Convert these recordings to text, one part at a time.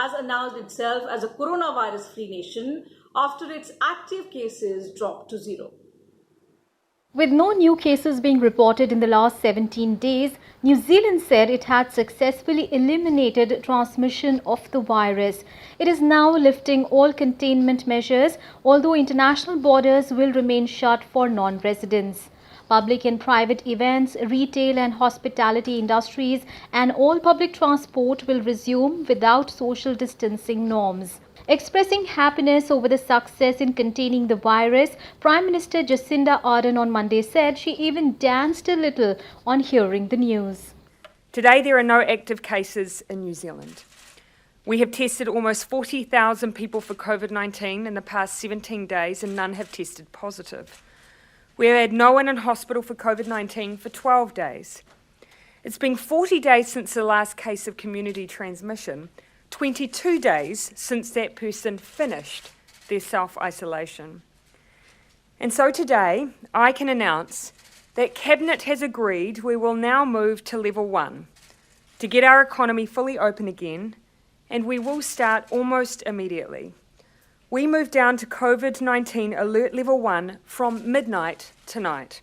has announced itself as a coronavirus-free nation after its active cases dropped to zero. With no new cases being reported in the last 17 days, New Zealand said it had successfully eliminated transmission of the virus. It is now lifting all containment measures, although international borders will remain shut for non-residents. Public and private events, retail and hospitality industries, and all public transport will resume without social distancing norms. Expressing happiness over the success in containing the virus, Prime Minister Jacinda Ardern on Monday said she even danced a little on hearing the news. Today there are no active cases in New Zealand. We have tested almost 40,000 people for COVID-19 in the past 17 days and none have tested positive. We have had no one in hospital for COVID-19 for 12 days. It's been 40 days since the last case of community transmission, 22 days since that person finished their self-isolation. And so today, I can announce that Cabinet has agreed we will now move to level 1 to get our economy fully open again, and we will start almost immediately. We move down to COVID-19 alert level 1 from midnight tonight.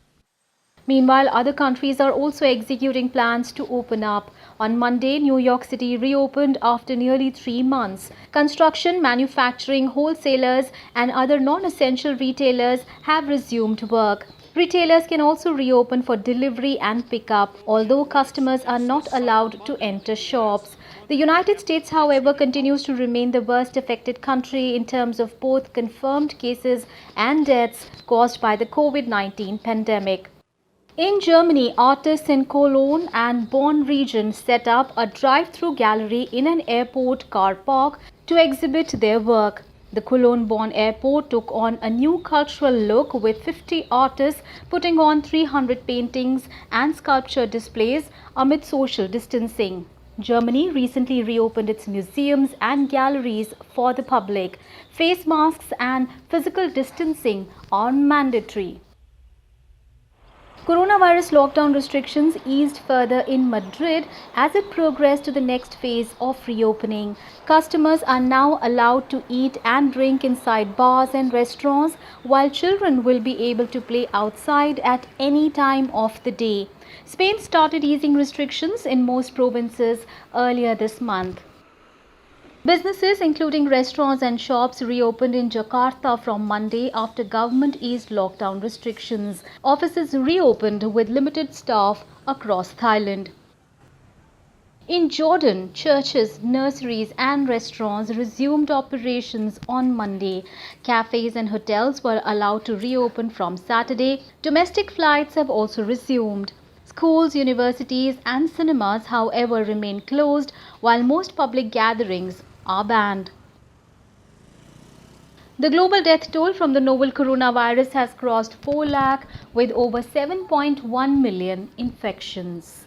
Meanwhile, other countries are also executing plans to open up. On Monday, New York City reopened after nearly 3 months. Construction, manufacturing, wholesalers and other non-essential retailers have resumed work. Retailers can also reopen for delivery and pickup, although customers are not allowed to enter shops. The United States, however, continues to remain the worst affected country in terms of both confirmed cases and deaths caused by the COVID-19 pandemic. In Germany, artists in Cologne and Bonn region set up a drive-through gallery in an airport car park to exhibit their work. The Cologne-Bonn airport took on a new cultural look with 50 artists putting on 300 paintings and sculpture displays amid social distancing. Germany recently reopened its museums and galleries for the public. Face masks and physical distancing are mandatory. Coronavirus lockdown restrictions eased further in Madrid as it progressed to the next phase of reopening. Customers are now allowed to eat and drink inside bars and restaurants, while children will be able to play outside at any time of the day. Spain started easing restrictions in most provinces earlier this month. Businesses, including restaurants and shops, reopened in Jakarta from Monday after government eased lockdown restrictions. Offices reopened with limited staff across Thailand. In Jordan, churches, nurseries and restaurants resumed operations on Monday. Cafes and hotels were allowed to reopen from Saturday. Domestic flights have also resumed. Schools, universities and cinemas, however, remain closed, while most public gatherings are banned. The global death toll from the novel coronavirus has crossed 4 lakh with over 7.1 million infections.